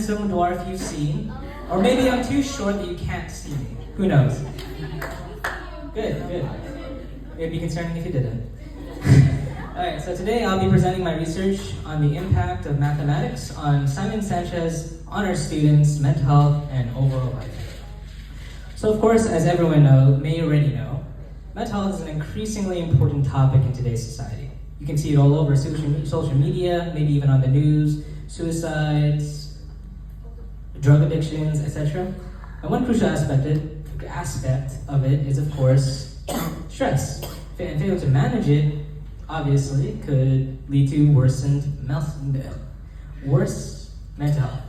handsome dwarf you've seen. Or maybe I'm too short that you can't see me. Who knows? Good, good. It'd be concerning if you didn't. Alright, so today I'll be presenting my research on the impact of mathematics on Simon Sanchez honors students, mental health, and overall life. So of course, as everyone may already know, mental health is an increasingly important topic in today's society. You can see it all over social media, maybe even on the news, suicides, drug addictions, etc. And one crucial aspect of it is, of course, stress. And failing to manage it, obviously, could lead to worse mental health.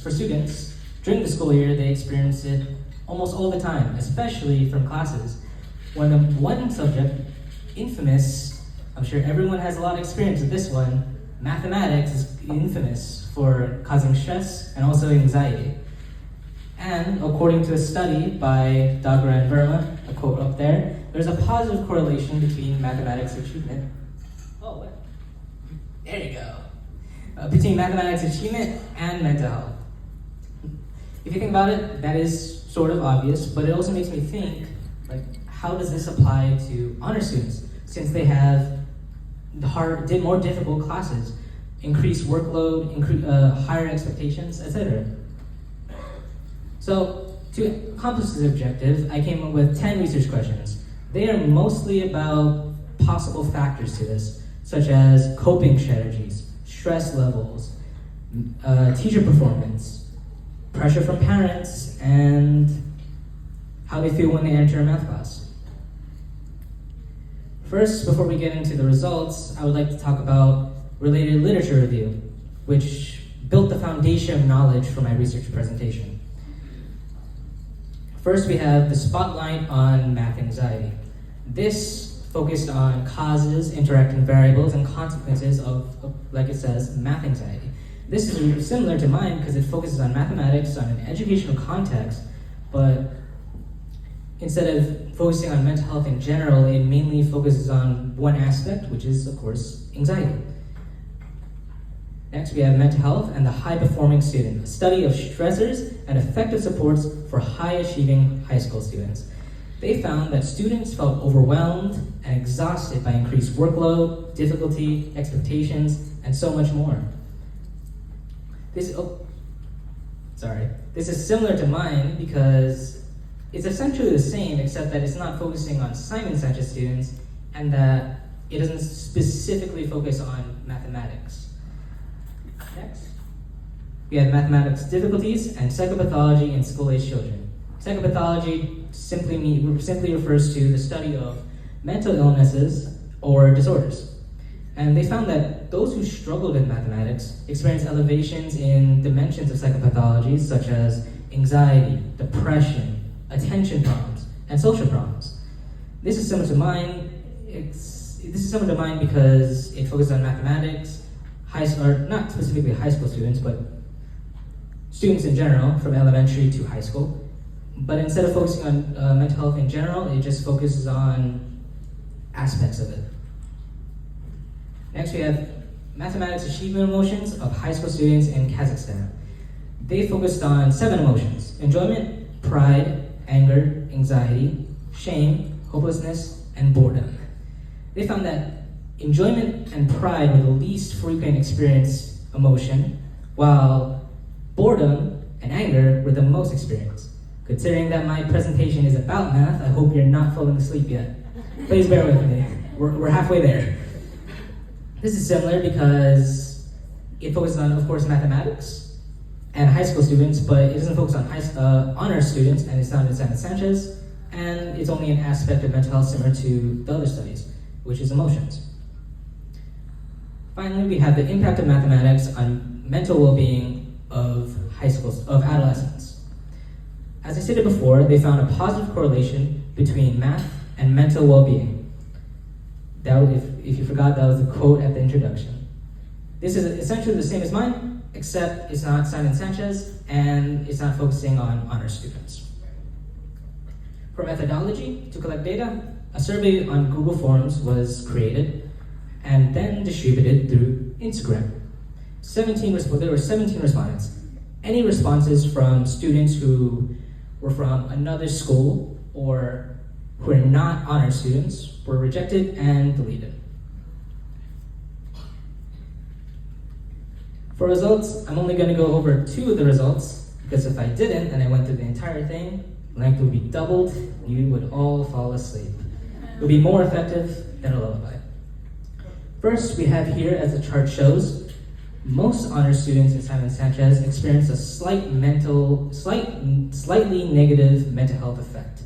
For students, during the school year, they experience it almost all the time, especially from classes. One subject, infamous, I'm sure everyone has a lot of experience with this one, mathematics is infamous for causing stress and also anxiety. And according to a study by Dagra and Verma, a quote up there, there's a positive correlation between mathematics achievement. Oh, what? There you go. Between mathematics achievement and mental health. If you think about it, that is sort of obvious, but it also makes me think, how does this apply to honor students, since they have more difficult classes, increased workload, higher expectations, etc. So, to accomplish this objective, I came up with 10 research questions. They are mostly about possible factors to this, such as coping strategies, stress levels, teacher performance, pressure from parents, and how they feel when they enter a math class. First, before we get into the results, I would like to talk about related literature review, which built the foundation of knowledge for my research presentation. First, we have the spotlight on math anxiety. This focused on causes, interacting variables, and consequences of, like it says, math anxiety. This is similar to mine because it focuses on mathematics on an educational context, but instead of focusing on mental health in general, it mainly focuses on one aspect, which is, of course, anxiety. Next, we have mental health and the high-performing student, a study of stressors and effective supports for high-achieving high school students. They found that students felt overwhelmed and exhausted by increased workload, difficulty, expectations, and so much more. This is similar to mine because it's essentially the same, except that it's not focusing on Simon Sanchez students and that it doesn't specifically focus on mathematics. Next, we have mathematics difficulties and psychopathology in school-age children. Psychopathology simply refers to the study of mental illnesses or disorders. And they found that those who struggled with mathematics experienced elevations in dimensions of psychopathology such as anxiety, depression, attention problems, and social problems. This is similar to mine. This is similar to mine because it focuses on mathematics, not specifically high school students, but students in general from elementary to high school. But instead of focusing on mental health in general, it just focuses on aspects of it. Next, we have mathematics achievement emotions of high school students in Kazakhstan. They focused on 7 emotions: enjoyment, pride, anger, anxiety, shame, hopelessness, and boredom. They found that enjoyment and pride were the least frequent experienced emotion, while boredom and anger were the most experienced. Considering that my presentation is about math, I hope you're not falling asleep yet. Please bear with me. We're halfway there. This is similar because it focuses on, of course, mathematics and high school students, but it doesn't focus on honor students, and it's not in Simon Sanchez, and it's only an aspect of mental health similar to the other studies, which is emotions. Finally, we have the impact of mathematics on mental well-being of adolescents. As I stated before, they found a positive correlation between math and mental well-being. If you forgot, that was the quote at the introduction. This is essentially the same as mine, except it's not Simon Sanchez, and it's not focusing on honor students. For methodology, to collect data, a survey on Google Forms was created and then distributed through Instagram. there were 17 respondents. Any responses from students who were from another school or who are not honor students were rejected and deleted. For results, I'm only going to go over 2 of the results, because if I didn't and I went through the entire thing, length would be doubled, and you would all fall asleep. It would be more effective than a lullaby. First, we have here, as the chart shows, most honor students in Simon Sanchez experience a slightly negative mental health effect,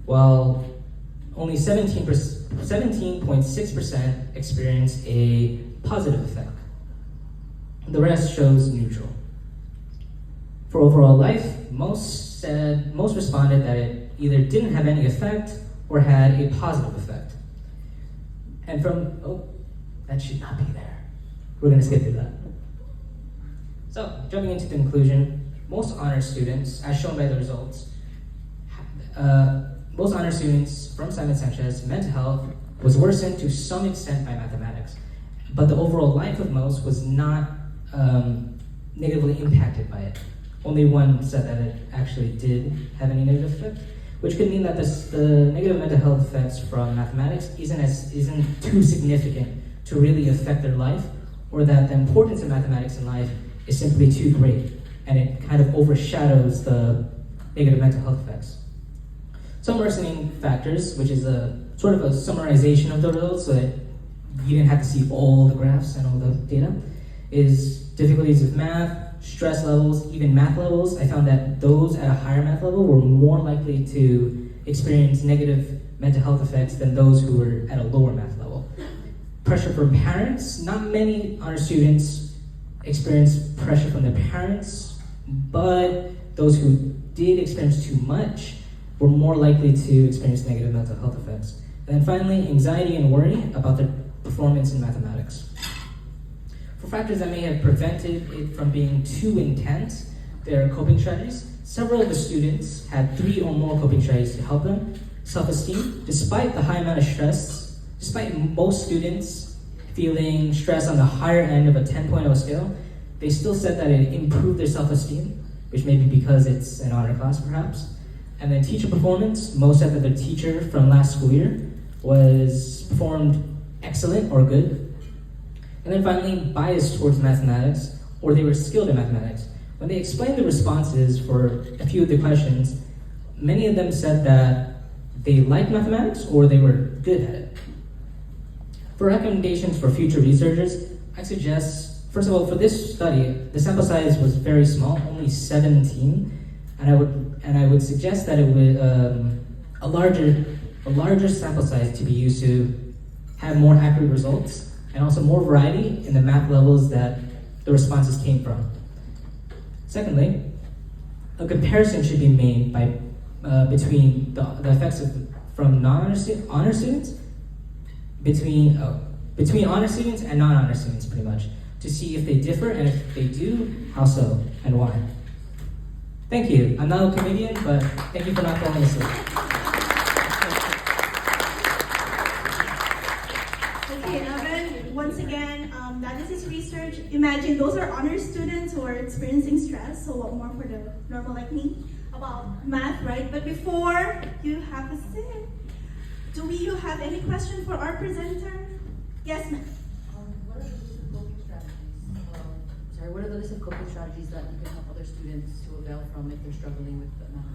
while only 17.6% experience a positive effect. The rest shows neutral. For overall life, most responded that it either didn't have any effect or had a positive effect. And that should not be there. We're going to skip through that. So, jumping into the conclusion, most honor students, as shown by the results, most honor students from Simon Sanchez, mental health was worsened to some extent by mathematics, but the overall life of most was not negatively impacted by it. Only one said that it actually did have any negative effect, which could mean that the negative mental health effects from mathematics isn't too significant to really affect their life, or that the importance of mathematics in life is simply too great, and it kind of overshadows the negative mental health effects. Some worsening factors, which is a sort of a summarization of the results so that you didn't have to see all the graphs and all the data, is difficulties with math, stress levels, even math levels. I found that those at a higher math level were more likely to experience negative mental health effects than those who were at a lower math level. Pressure from parents. Not many honor students experience pressure from their parents, but those who did experience too much were more likely to experience negative mental health effects. And then finally, anxiety and worry about their performance in mathematics. For factors that may have prevented it from being too intense, there are coping strategies. Several of the students had 3 or more coping strategies to help them. Self-esteem, despite the high amount of stress, despite most students feeling stress on the higher end of a 10.0 scale, they still said that it improved their self-esteem, which may be because it's an honor class perhaps. And then teacher performance, most said that their teacher from last school year was performed excellent or good. And then finally, bias towards mathematics, or they were skilled in mathematics. When they explained the responses for a few of the questions, many of them said that they liked mathematics or they were good at it. For recommendations for future researchers, I suggest, first of all, for this study, the sample size was very small, only 17, and I would suggest that it would a larger sample size to be used to have more accurate results, and also more variety in the math levels that the responses came from. Secondly, a comparison should be made between the effects from honor students, between honor students and non-honor students, pretty much, to see if they differ, and if they do, how so and why. Thank you. I'm not a comedian, but thank you for not falling asleep. Okay, Evan, once again, that is his research. Imagine those are honor students who are experiencing stress, so a lot more for the normal like me, about math, right? But before you have a sit, do you have any question for our presenter? Yes, ma'am. What are the list of coping strategies that you can help other students to avail from if they're struggling with mathematics?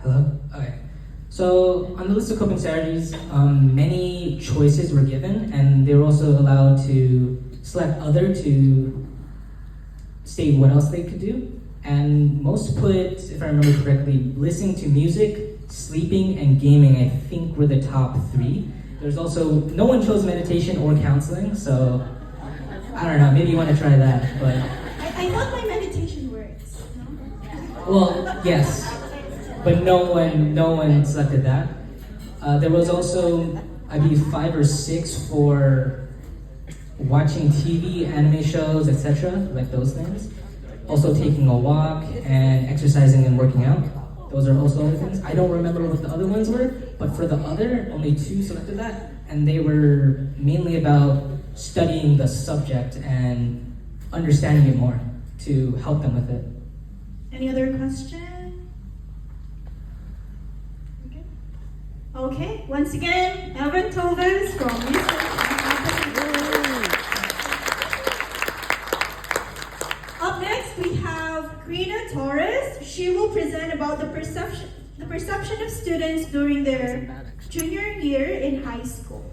Hello? Okay. So on the list of coping strategies, many choices were given, and they were also allowed to select other to state what else they could do. And most put, if I remember correctly, listening to music, sleeping, and gaming, I think, were the top 3. There's also, no one chose meditation or counseling, so I don't know, maybe you want to try that, but... I thought my meditation works, no? Well, yes, but no one selected that. There was also, I believe, 5 or 6 for watching TV, anime shows, etc., like those things. Also taking a walk and exercising and working out. Those are also other things. I don't remember what the other ones were, But for the other, only 2 selected that, and they were mainly about studying the subject and understanding it more to help them with it. Any other question? Okay, once again, Evan Tovers from Research and Campus. Up next, we have Krina Torres. She will present about the perception of students during their junior year in high school.